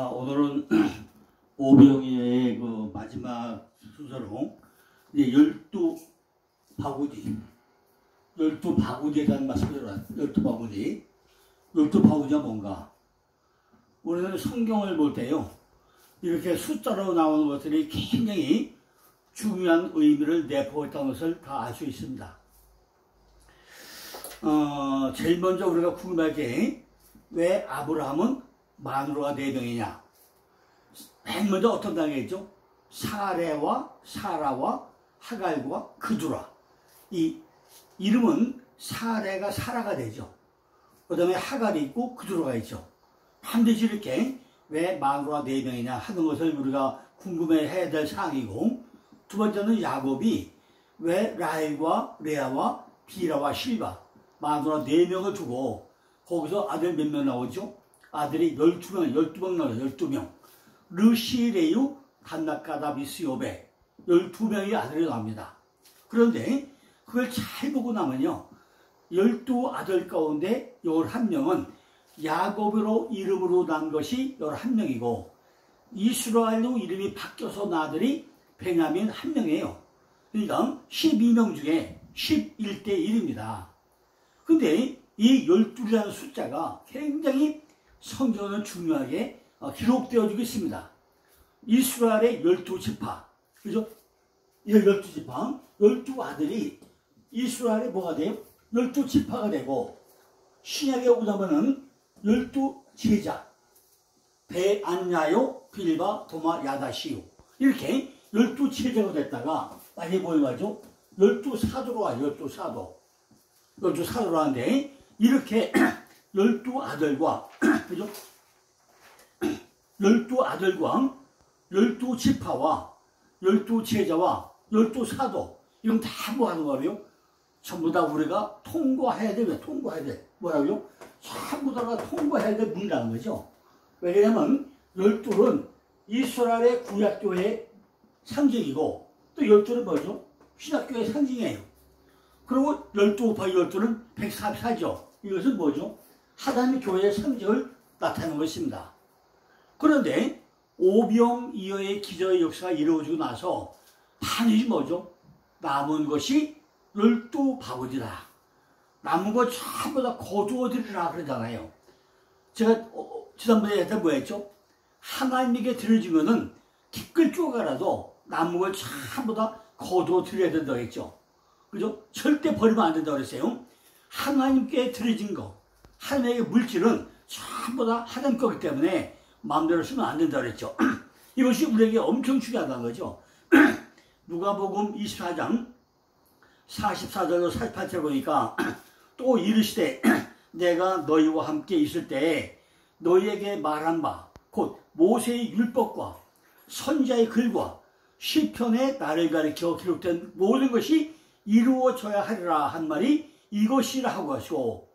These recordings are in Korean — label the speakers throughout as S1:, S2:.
S1: 오늘은 오병이의 그 마지막 순서로 이제 12바구니, 12바구니에 대한 말씀을 12바구니. 12바구니가 뭔가? 우리는 성경을 볼 때요, 이렇게 숫자로 나오는 것들이 굉장히 중요한 의미를 내포하고 있다는 것을 다 알 수 있습니다. 제일 먼저 우리가 궁금할 게, 왜 아브라함은 마누라가 4명이냐? 맨 먼저 어떤 단계겠죠? 사레와 사라와 하갈과 그두라. 이 이름은 사레가 사라가 되죠. 그 다음에 하갈이 있고 그두라가 있죠. 반드시 이렇게 왜 마누라가 4명이냐 하는 것을 우리가 궁금해해야 될 사항이고, 두 번째는 야곱이 왜 라헬과 레아와 비라와 실바 마누라 4명을 두고 거기서 아들 몇 명 나오죠? 아들이 12명 나와요. 12명. 르시레유 간나카다비스요베 12명의 아들이 나옵니다. 그런데 그걸 잘 보고 나면요, 12아들 가운데 11명은 야곱으로 이름으로 난 것이 11명이고, 이스라엘로 이름이 바뀌어서 난 아들이 베냐민 1명이에요. 그러니까 12명 중에 11대 1입니다. 근데 이 12라는 숫자가 굉장히 성경은 중요하게 기록되어지고 있습니다. 이스라엘의 12지파, 그죠? 이 12지파, 12아들이 이스라엘의 뭐가 돼요? 12지파가 되고, 신약에 오고 나면은 12제자, 베안야요, 빌바, 도마, 야다시요, 이렇게 12제자가 됐다가 나중에 뭐에 가죠? 12사도로 와요. 12사도로 하는데, 이렇게 12아들과 그죠? 12아들과 12지파와 12제자와 12사도, 이건 다 뭐 하는 거예요? 전부 다 우리가 통과해야 돼. 왜 통과해야 돼? 뭐라고요? 전부 다가 통과해야 될 문이라는 거죠. 왜냐하면 12는 이스라엘의 구약교회의 상징이고, 또 12는 뭐죠? 신약교회의 상징이에요. 그리고 12 곱하기 12는 144죠. 이것은 뭐죠? 하나님의 교회의 상징을 나타내는 것입니다. 그런데 오병이어의 기적의 역사가 이루어지고 나서 반드시 뭐죠? 남은 것이 12바구니라. 남은 것 전부 다 거두어드리라 그러잖아요. 제가 지난번에 했던 뭐 했죠? 하나님에게 드려지면은 티끌 쪼가라도 남은 걸 전부 다 거두어드려야 된다고 했죠. 그죠? 절대 버리면 안 된다고 그랬어요. 하나님께 드려진 거, 하나님의 물질은 전부 다 하나님 거기 때문에 마음대로 쓰면 안 된다고 그랬죠. 이것이 우리에게 엄청 중요하다는 거죠. 누가복음 24장 44절로 48절 보니까, 또 이르시되 내가 너희와 함께 있을 때에 너희에게 말한 바 곧 모세의 율법과 선지자의 글과 시편에 나를 가리켜 기록된 모든 것이 이루어져야 하리라 한 말이 이것이라 하고 하시고,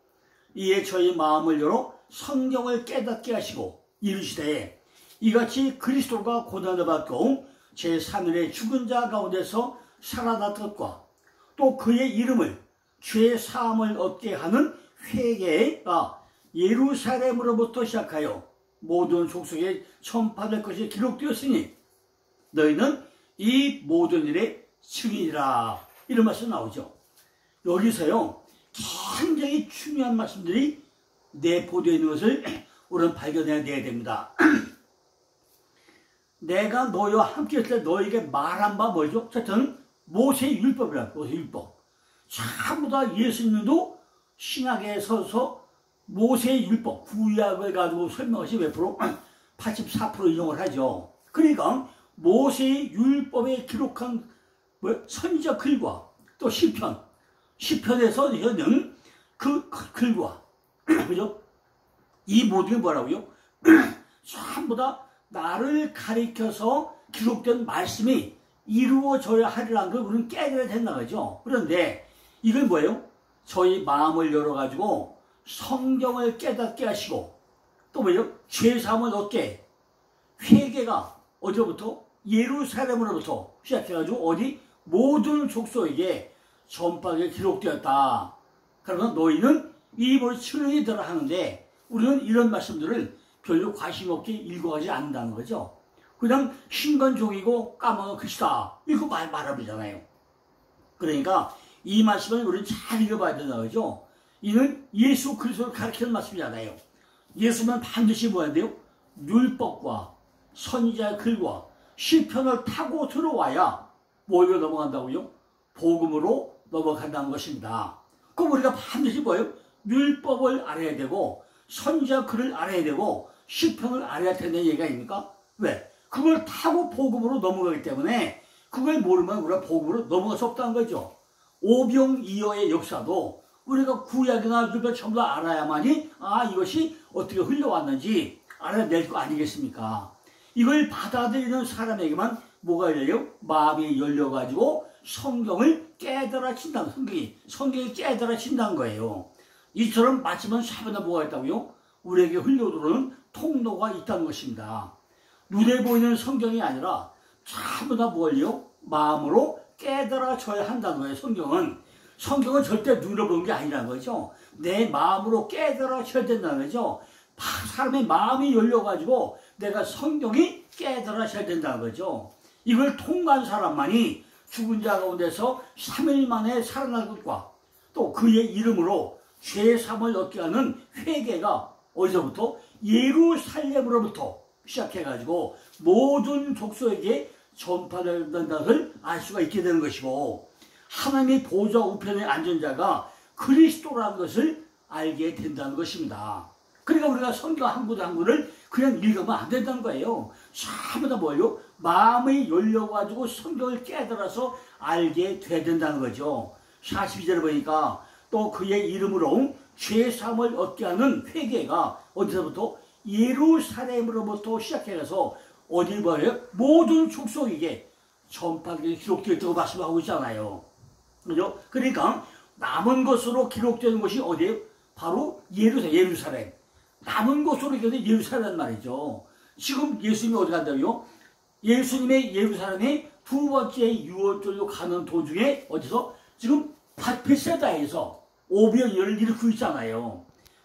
S1: 이에 저희 마음을 열어 성경을 깨닫게 하시고 이르시되 이같이 그리스도가 고난을 받고 제3일에 죽은 자 가운데서 살아났것과 또 그의 이름을 죄 사함을 얻게 하는 회개가 예루살렘으로부터 시작하여 모든 족속에 전파될 것이 기록되었으니 너희는 이 모든 일의 증인이라. 이런 말씀 나오죠. 여기서요, 굉장히 중요한 말씀들이 내포되어 있는 것을 우리는 발견해야 됩니다. 내가 너희와 함께 있을 때 너희에게 말한 바 뭐죠? 어쨌든 모세의 율법이라. 모세의 율법. 전부 다 예수님도 신약에 서서 모세의 율법, 구약을 가지고 설명하시 몇 프로? 84% 인용을 하죠. 그러니까 모세의 율법에 기록한 선지자 글과 또 시편에서 있는 그 글과 그죠? 이 모든 게 뭐라고요? 전부 다 나를 가리켜서 기록된 말씀이 이루어져야 하리라는 걸 우리는 깨달아야 된다는 거죠. 그런데 이건 뭐예요? 저희 마음을 열어가지고 성경을 깨닫게 하시고, 또 뭐예요? 죄사함을 얻게. 회개가 어디로부터? 예루살렘으로부터 시작해가지고 어디? 모든 족속에게 전파하게 기록되었다. 그러면 너희는 이 모든 증인이더라 하는데, 우리는 이런 말씀들을 별로 관심 없게 읽어가지 않는다는 거죠. 그냥 흰 건 종이고 까만 건 글씨다. 이거 말아보잖아요. 그러니까 이 말씀을 우리는 잘 읽어봐야 된다는 거죠. 이는 예수 그리스도를 가르치는 말씀이잖아요. 예수는 반드시 뭐야 돼요? 율법과 선지자의 글과 시편을 타고 들어와야 뭐로 넘어간다고요? 복음으로 넘어간다는 것입니다. 그럼 우리가 반드시 뭐예요? 율법을 알아야 되고 선지자 글을 알아야 되고 시편을 알아야 된다는 얘기가 아닙니까? 왜? 그걸 타고 복음으로 넘어가기 때문에 그걸 모르면 우리가 복음으로 넘어갈 수 없다는 거죠. 오병이어의 역사도 우리가 구약이나 율법 전부 다 알아야만이 이것이 어떻게 흘러왔는지 알아낼 거 아니겠습니까? 이걸 받아들이는 사람에게만 뭐가 열려요? 마음이 열려가지고 성경을 깨달아진다는 성경이 깨달아진다는 거예요. 이처럼 마치면 사번에 뭐가 있다고요? 우리에게 흘러들어오는 통로가 있다는 것입니다. 눈에 보이는 성경이 아니라 전부 다 뭘요? 마음으로 깨달아져야 한다는 거예요. 성경은 절대 눈으로 보는 게 아니라는 거죠. 내 마음으로 깨달아져야 된다는 거죠. 사람의 마음이 열려가지고 내가 성경이 깨달아져야 된다는 거죠. 이걸 통과한 사람만이 죽은 자 가운데서 3일 만에 살아날 것과 또 그의 이름으로 죄사함을 얻게 하는 회개가 어디서부터? 예루살렘으로부터 시작해가지고 모든 족속에게 전파된다는 것을 알 수가 있게 되는 것이고 하나님의 보좌 우편에 앉은 자가 그리스도라는 것을 알게 된다는 것입니다. 그러니까 우리가 성경 한 구절 한 구절을 그냥 읽으면 안 된다는 거예요. 전부 다 뭐예요? 마음이 열려가지고 성경을 깨달아서 알게 돼야 된다는 거죠. 42절에 보니까 또 그의 이름으로 죄사함을 얻게 하는 회개가 어디서부터? 예루살렘으로부터 시작해서 어디 뭐예요? 모든 족속에게 전파되게 기록되었다고 말씀하고 있잖아요. 그죠? 그러니까 남은 것으로 기록되는 것이 어디예요? 바로 예루살렘. 남은 것으로 기록되는 예루살렘 말이죠. 지금 예수님이 어디 간다고요? 예수님의 예루살렘의 두 번째 유월절로 가는 도중에 어디서? 지금 벳세다에서 오병이어를 일으키고 있잖아요.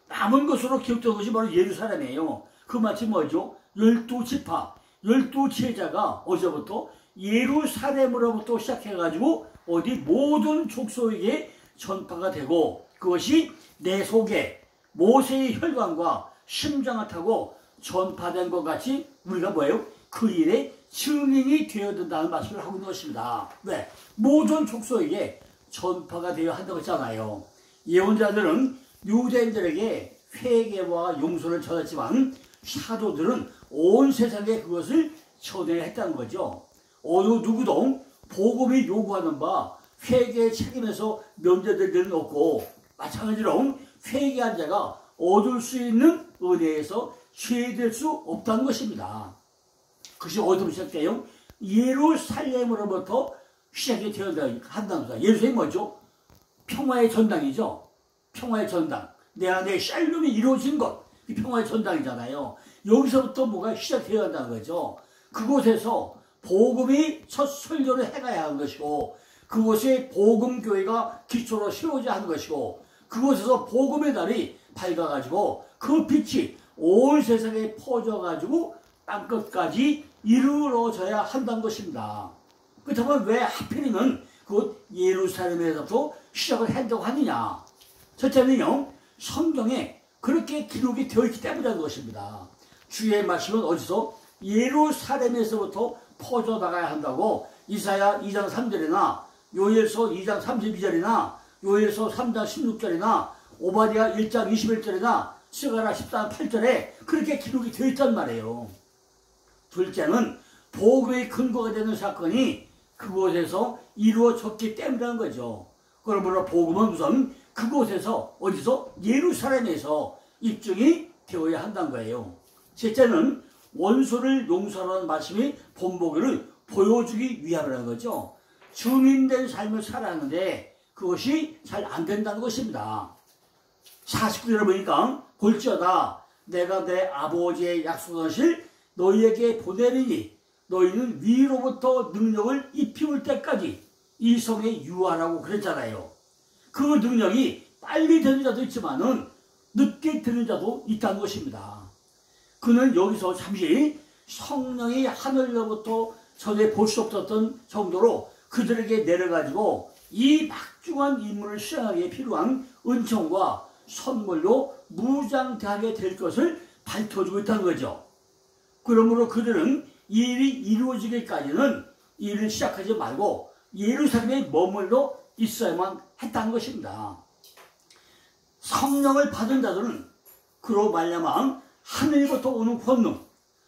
S1: 남은 것으로 기록되는 것이 바로 예루살렘이에요. 그 마치 뭐죠? 12지파, 12제자가 어디서부터? 예루살렘으로부터 시작해가지고 어디 모든 족속에게 전파가 되고 그것이 내 속에 모세의 혈관과 심장을 타고 전파된 것 같이 우리가 뭐예요? 그 일에 증인이 되어야 된다는 말씀을 하고 있는 것입니다. 왜? 모든 족속에게 전파가 되어야 한다고 했잖아요. 예언자들은 유대인들에게 회개와 용서를 전했지만 사도들은 온 세상에 그것을 전해야 했다는 거죠. 어느 누구도 복음이 요구하는 바 회개의 책임에서 면제될 일은 없고 마찬가지로 회개한 자가 얻을 수 있는 은혜에서 죄될 수 없다는 것입니다. 그것이 어디서 시작돼요? 예루살렘으로부터 시작이 되어야 한다는 거죠. 예루살렘이 뭐죠? 평화의 전당이죠. 평화의 전당. 내 안에 샬롬이 이루어진 것. 이 평화의 전당이잖아요. 여기서부터 뭐가 시작되어야 한다는 거죠. 그곳에서 복음이 첫 설교를 해가야 하는 것이고 그곳에 복음교회가 기초로 세워져야 하는 것이고 그곳에서 복음의 달이 밝아가지고 그 빛이 온 세상에 퍼져가지고 땅끝까지 이루어져야 한다는 것입니다. 그렇다면 왜 하필이면 그 예루살렘에서부터 시작을 한다고 하느냐? 첫째는요, 성경에 그렇게 기록이 되어 있기 때문이라는 것입니다. 주의 말씀은 어디서? 예루살렘에서부터 퍼져나가야 한다고 이사야 2장 3절이나 요엘서 2장 32절이나 요엘서 3장 16절이나 오바댜 1장 21절이나 스가랴 14장 8절에 그렇게 기록이 되어 있단 말이에요. 둘째는 복음의 근거가 되는 사건이 그곳에서 이루어졌기 때문이라는 거죠. 그러므로 복음은 우선 그곳에서 어디서? 예루살렘에서 입증이 되어야 한다는 거예요. 셋째는 원수를 용서하는 말씀이 본보기를 보여주기 위함이라는 거죠. 증인된 삶을 살아가는데 그것이 잘 안 된다는 것입니다. 49절에 보니까 볼지어다 내가 내 아버지의 약속한 것을 너희에게 보내리니 너희는 위로부터 능력을 입히울 때까지 이 성에 유하라고 그랬잖아요. 그 능력이 빨리 되는 자도 있지만은 늦게 되는 자도 있다는 것입니다. 그는 여기서 잠시 성령이 하늘로부터 전에 볼 수 없었던 정도로 그들에게 내려가지고 이 막중한 임무를 수행하기에 필요한 은총과 선물로 무장하게 될 것을 밝혀주고 있다는 거죠. 그러므로 그들은 이 일이 이루어지기까지는 일을 시작하지 말고 예루살렘에 머물러 있어야만 했다는 것입니다. 성령을 받은 자들은 그로 말미암아 하늘부터 오는 권능,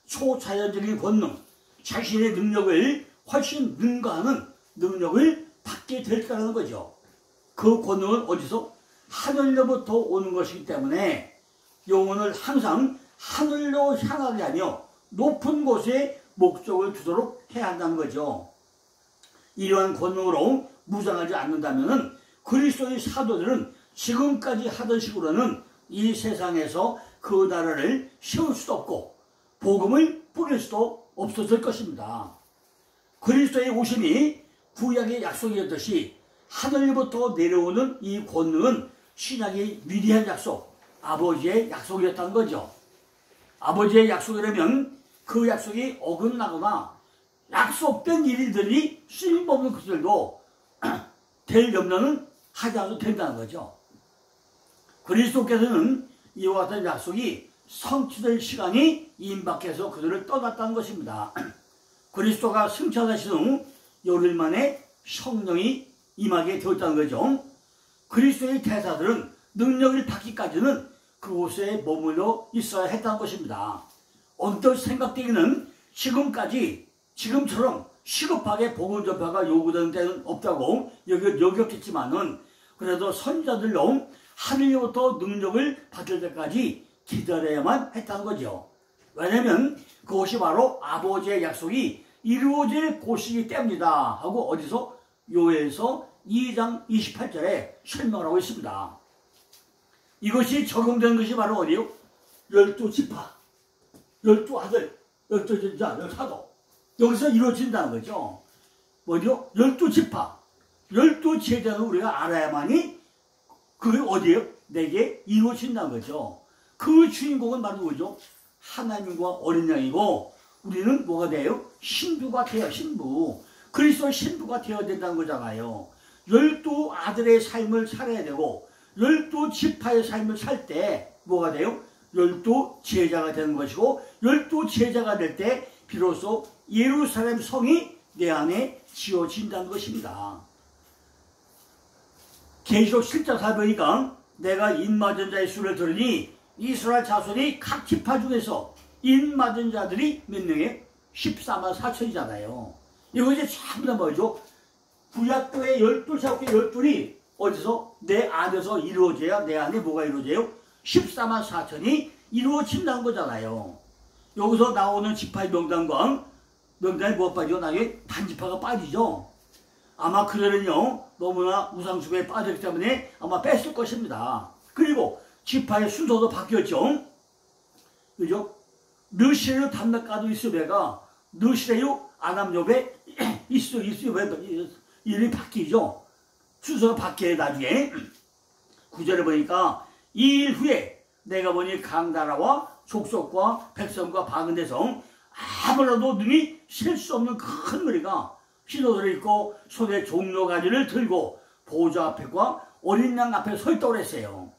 S1: 초자연적인 권능, 자신의 능력을 훨씬 능가하는 능력을 받게 될 거라는 거죠. 그 권능은 어디서? 하늘로부터 오는 것이기 때문에 영혼을 항상 하늘로 향하게 하며 높은 곳에 목적을 두도록 해야 한다는 거죠. 이러한 권능으로 무장하지 않는다면 그리스도의 사도들은 지금까지 하던 식으로는 이 세상에서 그 나라를 세울 수도 없고 복음을 뿌릴 수도 없었을 것입니다. 그리스도의 오심이 구약의 약속이었듯이 하늘부터 내려오는 이 권능은 신약의 위대한 약속, 아버지의 약속이었다는 거죠. 아버지의 약속이라면 그 약속이 어긋나거나 약속된 일들이 쓸모없는 것들도 될 염려는 하지 않아도 된다는 거죠. 그리스도께서는 이와 같은 약속이 성취될 시간이 임박해서 그들을 떠났다는 것입니다. 그리스도가 승천하신 후 열흘 만에 성령이 임하게 되었다는 거죠. 그리스도의 대사들은 능력을 받기까지는 그곳에 머물러 있어야 했다는 것입니다. 언뜻 생각되기는 지금처럼 시급하게 복음 전파가 요구되는 때는 없다고 여겼겠지만은 그래도 선지자들로 하늘로부터 능력을 받을 때까지 기다려야만 했다는 거죠. 왜냐하면 그것이 바로 아버지의 약속이 이루어질 곳이기 때문이다 하고 어디서? 요엘서 2장 28절에 설명하고 있습니다. 이것이 적용된 것이 바로 어디요? 12지파, 12아들, 12제자, 14사도 여기서 이루어진다는 거죠. 뭐죠? 12지파, 12제자는 우리가 알아야만이 그게 어디에요? 내게 이루어진다는 거죠. 그 주인공은 바로 누구죠? 하나님과 어린 양이고 우리는 뭐가 돼요? 신부가 돼요. 신부. 그리스도의 신부가 되어야 된다는 거잖아요. 12아들의 삶을 살아야 되고 12지파의 삶을 살 때 뭐가 돼요? 12제자가 되는 것이고 12제자가 될 때 비로소 예루살렘 성이 내 안에 지어진다는 것입니다. 계시록 7장 4보니까 내가 인맞은 자의 수를 들으니 이스라엘 자손이 각 지파 중에서 인맞은 자들이 몇 명이에요? 14만 4천이잖아요. 이것이 전부 다 뭐죠? 구약교의 12사업의 12이 어디서? 내 안에서 이루어져야 내 안에 뭐가 이루어져요? 14만 4천이 이루어진다는 거잖아요. 여기서 나오는 지파의 명단과 명단이 뭐가 빠지죠? 나중에 단지파가 빠지죠. 아마 그들은요 너무나 우상숭배에 빠졌기 때문에 아마 뺐을 것입니다. 그리고 지파의 순서도 바뀌었죠. 그죠? 느시레요 담나가도 이스베가 느시레요 아남요베 이스베 이름이 바뀌죠. 순서가 바뀌어요. 나중에 9절에 보니까 이 일 후에 내가 보니 강나라와 족속과 백성과 박은 데서 아무라도 눈이 셀 수 없는 큰 무리가 흰옷을 입고 손에 종려가지를 들고 보좌 앞에과 어린 양 앞에 서 있다고 그랬어요.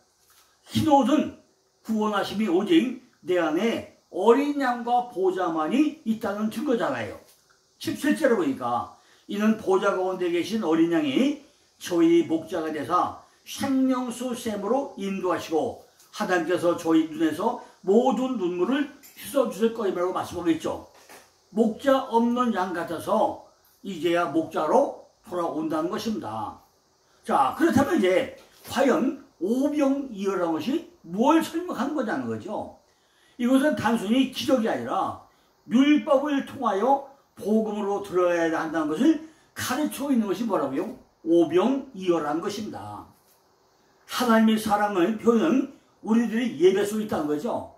S1: 흰옷은 구원하심이 오직 내 안에 어린 양과 보좌만이 있다는 증거잖아요. 17절에 보니까 이는 보좌 가운데 계신 어린 양이 저희 목자가 되사 생명수 샘으로 인도하시고 하나님께서 저희 눈에서 모든 눈물을 씻어주실 것이라고 말씀하고 있죠. 목자 없는 양 같아서 이제야 목자로 돌아온다는 것입니다. 자, 그렇다면 이제 과연 오병이어라는 것이 뭘 설명하는 거냐는 거죠. 이것은 단순히 기적이 아니라 율법을 통하여 복음으로 들어야 한다는 것을 가르치고 있는 것이 뭐라고요? 오병이어라는 것입니다. 하나님의 사랑을 표현은 우리들이 예배 속에 있다는 거죠.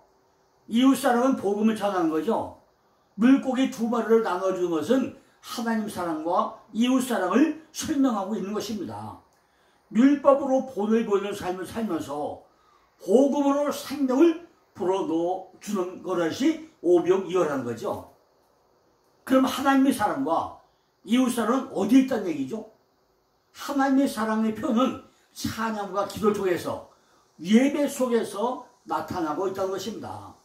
S1: 이웃사랑은 복음을 전하는 거죠. 물고기 2마리를 나눠주는 것은 하나님 사랑과 이웃사랑을 설명하고 있는 것입니다. 율법으로 본을 보이는 삶을 살면서 복음으로 생명을 풀어주는 것이 오병이어라는 거죠. 그럼 하나님의 사랑과 이웃사랑은 어디에 있다는 얘기죠? 하나님의 사랑의 표현은 찬양과 기도 속에서, 예배 속에서 나타나고 있다는 것입니다.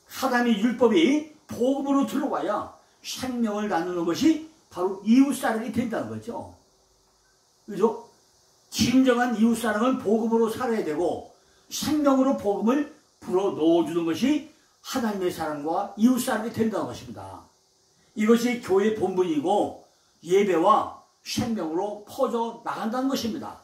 S1: 하나님의 율법이 복음으로 들어와야 생명을 나누는 것이 바로 이웃사랑이 된다는 거죠. 그죠? 진정한 이웃사랑은 복음으로 살아야 되고 생명으로 복음을 불어 넣어주는 것이 하나님의 사랑과 이웃사랑이 된다는 것입니다. 이것이 교회의 본분이고 예배와 생명으로 퍼져 나간다는 것입니다.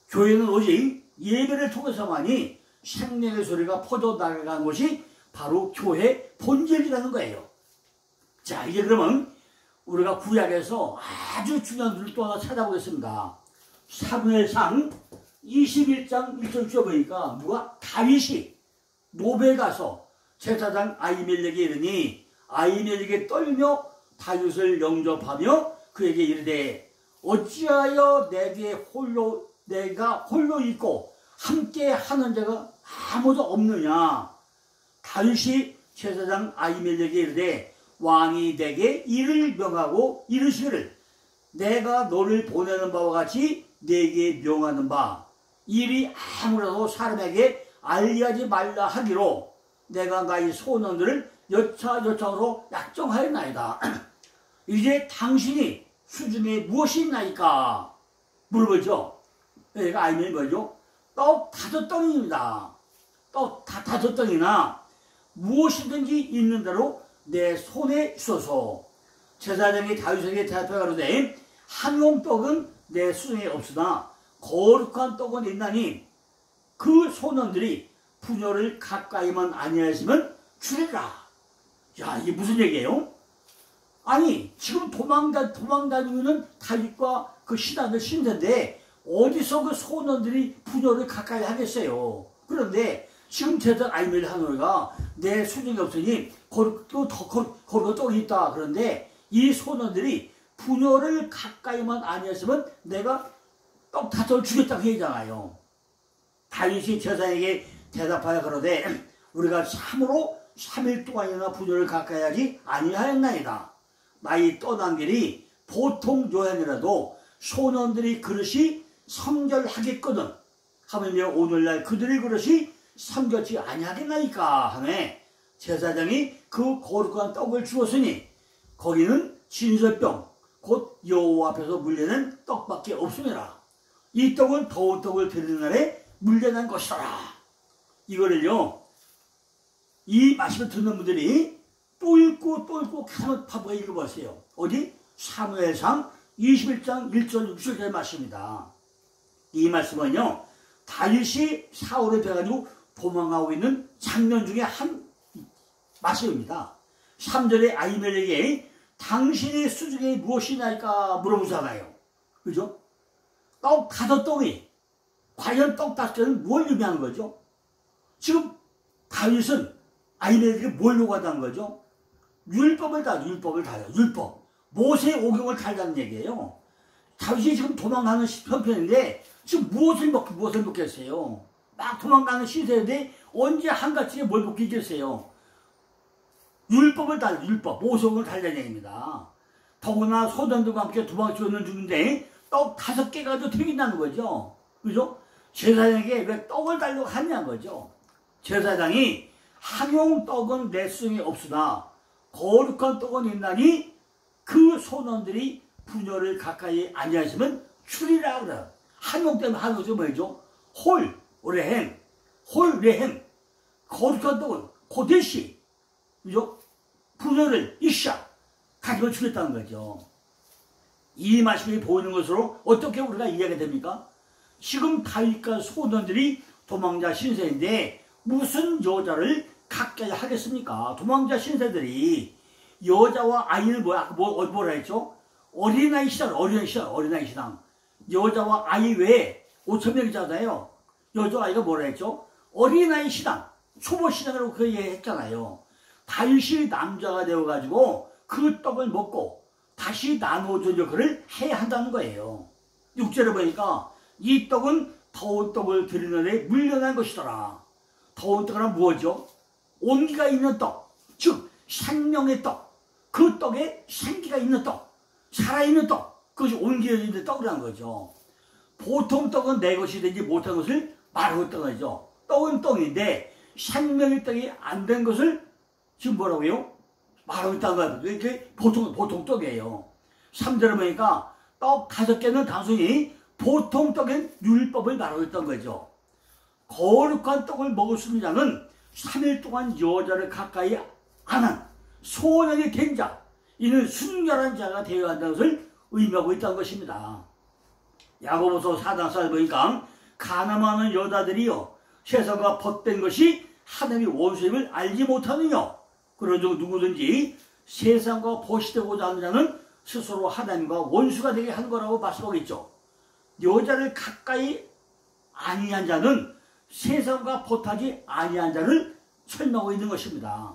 S1: 교회는 오직 예배를 통해서만이 생명의 소리가 퍼져 나가는 것이 바로 교회 본질이라는 거예요. 자, 이제 그러면 우리가 구약에서 아주 중요한 분을 또 하나 찾아보겠습니다. 사무엘상 21장 1절 보니까 누가? 다윗이 노베에 가서 제사장 아히멜렉에 이르니 아히멜렉이 떨며 다윗을 영접하며 그에게 이르되 어찌하여 내가 홀로 있고 함께 하는 자가 아무도 없느냐. 다윗이 제사장 아히멜렉에 이르되 왕이 내게 이를 명하고 이르시기를 내가 너를 보내는 바와 같이 내게 명하는 바 일이 아무라도 사람에게 알리하지 말라 하기로 내가 나의 소원들을 여차여차로 약정하였나이다. 이제 당신이 수중에 무엇이 있나이까 물어보죠. 얘가 알면 뭐죠? 떡 5덩이입니다. 떡 5덩이나 무엇이든지 있는 대로 내 손에 있어서 제사장이 다윗에게 대답하여 가로되 한 홍떡은 내 수중에 없으나 거룩한 떡은 있나니 그 소년들이 부녀를 가까이만 아니하시면 주리라. 야, 이게 무슨 얘기예요? 아니 지금 도망다니는 다윗과 그 신하들 신세인데 어디서 그 소년들이 부녀를 가까이 하겠어요. 그런데 지금 제사장 아히멜렉 하노이가 내 수중에 없으니 거룩한 떡이 있다. 그런데 이 소년들이 부녀를 가까이만 아니했으면 내가 떡 5을 주겠다고 얘기잖아요. 다윗이 제사장에게 대답하여 그러되 우리가 참으로 3일 동안이나 부녀를 가까이 하지 아니하였나이다. 나의 떠난 길이 보통 여행이라도 소년들이 그릇이 성결하겠거든. 하물며 오늘날 그들의 그릇이 성결치 아니하겠나이까 하매 제사장이 그 거룩한 떡을 주었으니 거기는 진설병 곧 여호와 앞에서 물려낸 떡밖에 없음이라. 이 떡은 더운 떡을 드리는 날에 물려난 것이라. 이거를요, 이 말씀을 듣는 분들이 또 읽고 한번 파보고 읽어보세요. 어디? 사무엘상 21장 1절 6절의 말씀입니다. 이 말씀은요, 다윗이 사울에 돼가지고 도망가고 있는 장면 중에 한 말씀입니다. 3절에 아히멜렉이 당신의 수중에 무엇이나이까 물어보잖아요. 그죠? 떡 5덩이. 과연 떡 5덩이는 뭘 의미하는 거죠? 지금 다윗은 아히멜렉에게 뭘 요구하다는 거죠? 율법을 달아요. 율법. 모세의 오경을 달라는 얘기예요. 다윗이 지금 도망가는 편편인데 지금 무엇을 먹겠어요? 막 도망가는 시대인데 언제 한가지에 뭘 먹겠어요? 율법을 달라. 율법. 모세의 오경을 달라는 얘기입니다. 더구나 소년들과 함께 도망치는 중인데 떡 5개 가지고 튀긴다는 거죠. 그죠? 제사장에게 왜 떡을 달라고 하냐는 거죠. 제사장이 한용 떡은 내 수중에 없으나 거룩한 떡은 있나니 그 소년들이 부녀를 가까이 아니하시면 주리라 그래요. 한용 때문에 하는 것이 뭐죠? 레햄. 거룩한 떡은 고대시. 그죠? 부녀를 이샤 가지고 주겠다는 거죠. 이 말씀이 보이는 것으로 어떻게 우리가 이해가 됩니까? 지금 다윗과 소년들이 도망자 신세인데 무슨 여자를 가까이 하겠습니까? 도망자 신세들이 여자와 아이는 뭐라 했죠? 어린아이 시당. 여자와 아이 외에 5,000명이잖아요. 여자아이가 뭐라 했죠? 어린아이 시당. 초보 시당이라고 그 얘기했잖아요. 다윗이 남자가 되어가지고 그 떡을 먹고 다시 나누어준 역할을 해야 한다는 거예요. 6절에 보니까 이 떡은 더운 떡을 드리는 데 물려난 것이더라. 더운 떡은 무엇이죠? 온기가 있는 떡, 즉 생명의 떡, 그 떡에 생기가 있는 떡, 살아있는 떡, 그것이 온기가 있는 떡이라는 거죠. 보통 떡은 내 것이 되지 못한 것을 말하고 있던 거죠. 떡은 떡인데 생명의 떡이 안 된 것을 지금 뭐라고요? 말하고 있다는 거예요. 이게 보통 떡이에요. 3절에 보니까 떡 5개는 단순히 보통 떡인 율법을 말하고 있던 거죠. 거룩한 떡을 먹을 수 있는 자는 3일 동안 여자를 가까이 안 한 소년이 된 자, 이는 순결한 자가 되어야 한다는 것을 의미하고 있다는 것입니다. 야고보서 4장 4절 보니까 가늠하는 여자들이여 세상과 벗된 것이 하나님의 원수임을 알지 못하느냐. 그런즉 누구든지 세상과 벗이되고자 하는 자는 스스로 하나님과 원수가 되게 하는 거라고 말씀하고 있죠. 여자를 가까이 아니한 자는 세상과 벗하지 아니한 자를 설명하고 있는 것입니다.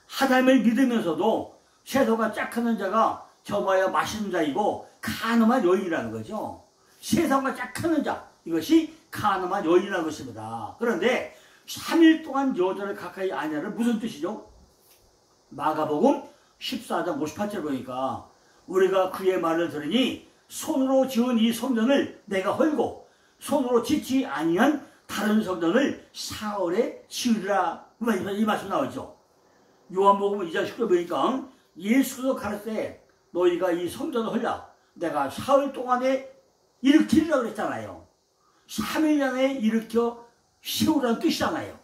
S1: 하나님을 믿으면서도 세상과 짝하는 자가 저마야 맛있는 자이고 가늠한 여인이라는 거죠. 세상과 짝하는 자, 이것이 가늠한 여인이라는 것입니다. 그런데 3일 동안 여자를 가까이 아니하는 무슨 뜻이죠? 마가복음 14장 58절 보니까 우리가 그의 말을 들으니 손으로 지은 이 성전을 내가 헐고 손으로 짓지 아니한 다른 성전을 사흘에 지으리라, 이 말씀 나오죠. 요한복음 2장 10절 보니까 예수께서 가르치되 너희가 이 성전을 헐라 내가 사흘 동안에 일으키리라 그랬잖아요. 3일 안에 일으켜 세우라는 뜻이잖아요.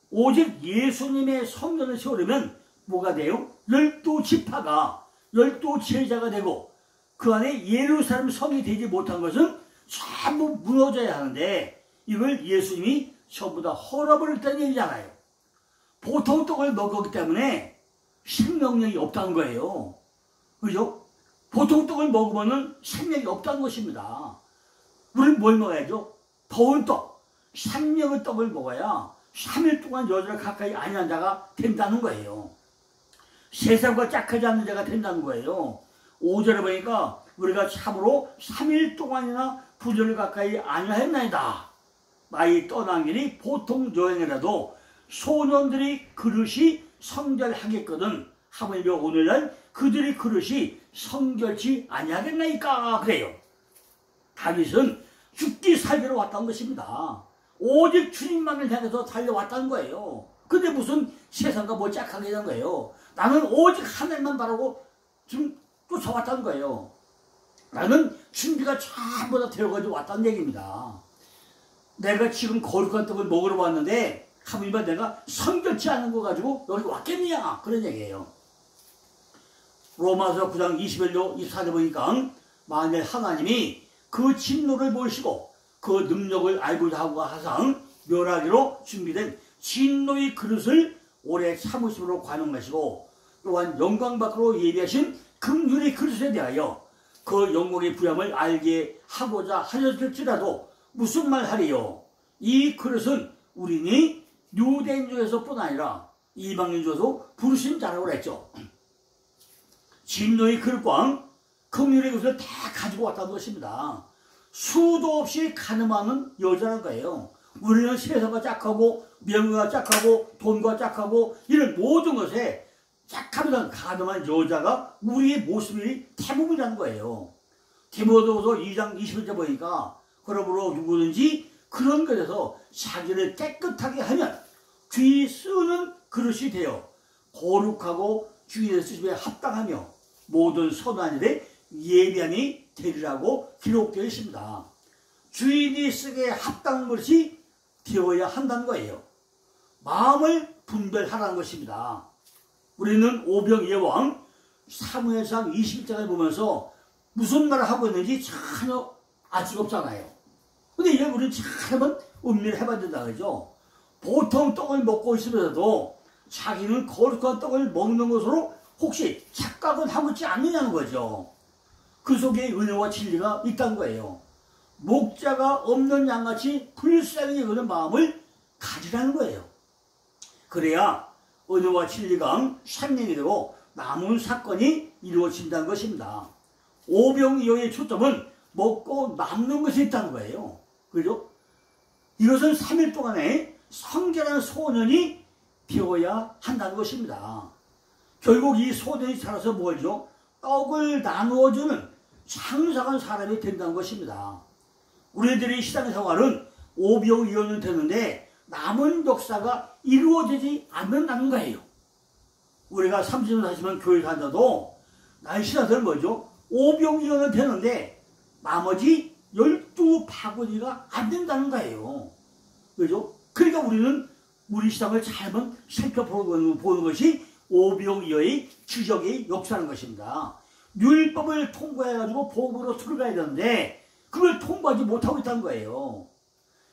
S1: 오직 예수님의 성전을 세우려면 뭐가 돼요? 12지파가 12제자가 되고 그 안에 예루살렘 성이 되지 못한 것은 전부 무너져야 하는데 이걸 예수님이 전부 다 헐어버렸다는 얘기잖아요. 보통 떡을 먹었기 때문에 생명력이 없다는 거예요. 그죠? 보통 떡을 먹으면 생명이 없다는 것입니다. 우리는 뭘 먹어야죠? 더운 떡, 생명의 떡을 먹어야 3일 동안 여자를 가까이 아니한 자가 된다는 거예요. 세상과 짝하지 않는 자가 된다는 거예요. 5절에 보니까 우리가 참으로 3일 동안이나 부절을 가까이 아니하였나이다. 나이 떠난 길이 보통 여행이라도 소년들이 그릇이 성결하겠거든 하물며 오늘날 그들의 그릇이 성결치 아니하겠나이까 그래요. 다윗은 죽기 살기로 왔다는 것입니다. 오직 주님만을 향해서 달려왔다는 거예요. 근데 무슨 세상과 뭐 짝하게 된 거예요. 나는 오직 하늘만 바라고 지금 쫓아왔다는 거예요. 나는 준비가 전부 다 되어가지고 왔다는 얘기입니다. 내가 지금 거룩한 떡을 먹으러 왔는데 하물며 내가 성결치 않은 거 가지고 여기 왔겠느냐 그런 얘기예요. 로마서 9장 21절 24절 보니까 만일 하나님이 그 진노를 보시고 그 능력을 알고자 하고 하상 멸하기로 준비된 진노의 그릇을 오래 참으심으로 관용하시고 또한 영광 밖으로 예비하신 긍휼의 그릇에 대하여 그 영광의 부함을 알게 하고자 하셨을지라도 무슨 말 하리요? 이 그릇은 우리니 유대인 중에서뿐 아니라 이방인 중에서 부르신 자라고 그랬죠. 진노의 그릇과 긍휼의 그릇을 다 가지고 왔다는 것입니다. 수도 없이 가늠하는 여자라는 거예요. 우리는 세상과 짝하고 명예가 짝하고 돈과 짝하고 이런 모든 것에 짝하면 가늠한 여자가 우리의 모습이 대부분이라는 거예요. 디모데후서 2장 21절 보니까 그러므로 누구든지 그런 것에서 자기를 깨끗하게 하면 귀 쓰는 그릇이 되어 거룩하고 주인의 쓰심에 합당하며 모든 선한 일에 예비함이 되리라고 기록되어 있습니다. 주인이 쓰기에 합당한 것이 되어야 한다는 거예요. 마음을 분별하라는 것입니다. 우리는 오병이어왕 사무엘상 21장을 보면서 무슨 말을 하고 있는지 전혀 알 수가 없잖아요. 근데 이걸 우리는 참 음미를 해봐야 된다 그러죠. 보통 떡을 먹고 있으면서도 자기는 거룩한 떡을 먹는 것으로 혹시 착각은 하고 있지 않느냐는 거죠. 그 속에 은혜와 진리가 있다는 거예요. 목자가 없는 양같이 불쌍히 여기는 마음을 가지라는 거예요. 그래야 은혜와 진리가 생명이 되고 남은 사건이 이루어진다는 것입니다. 오병이어의 초점은 먹고 남는 것이 있다는 거예요. 그죠? 이것은 3일 동안에 성결한 소년이 되어야 한다는 것입니다. 결국 이 소년이 살아서 뭐죠? 떡을 나누어주는 창상한 사람이 된다는 것입니다. 우리들이 신앙생활은 오병이어는 되는데 남은 역사가 이루어지지 않는다는 거예요. 우리가 30년 하시면 교회 간다도 나의 신앙생활은 뭐죠? 오병이어는 되는데 나머지 12바구니가 안 된다는 거예요. 그죠? 그러니까 우리는 우리 신앙을 잘만 살펴보는 것이 오병이어의 기적의 역사라는 것입니다. 율법을 통과해가지고 복음으로 들어가야 되는데 그걸 통과하지 못하고 있다는 거예요.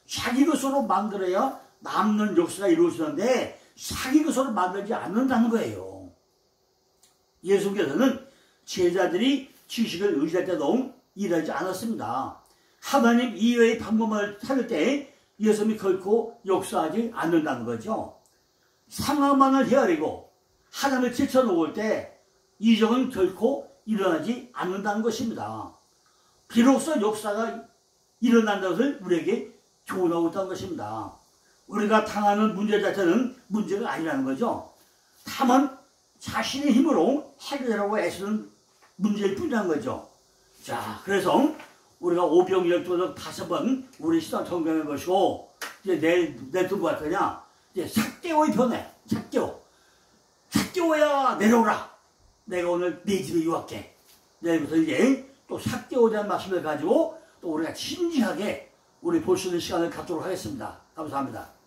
S1: 자기 것으로 만들어야 남는 역사가 이루어지는데 자기 것으로 만들지 않는다는 거예요. 예수께서는 제자들이 지식을 의지할 때도 일하지 않았습니다. 하나님 이외의 방법을 찾을 때 예수님이 결코 역사하지 않는다는 거죠. 상황만을 헤아리고 하나님을 제쳐놓을 때 이적은 결코 일어나지 않는다는 것입니다. 비로소 역사가 일어난다는 것을 우리에게 교훈하고 있다는 것입니다. 우리가 당하는 문제 자체는 문제가 아니라는 거죠. 다만 자신의 힘으로 해결하려고 애쓰는 문제일 뿐이라는 거죠. 자, 그래서 우리가 오병이어도 5번 우리 신앙 성경해 보시고 이제 내일 또 뭐 할 거냐? 이제 삭개오의 변해. 삭개오야 내려오라. 내가 오늘 네 집에 유학해. 내일부터 이제 또 삭개오에 대한 말씀을 가지고 또 우리가 진지하게 우리 볼 수 있는 시간을 갖도록 하겠습니다. 감사합니다.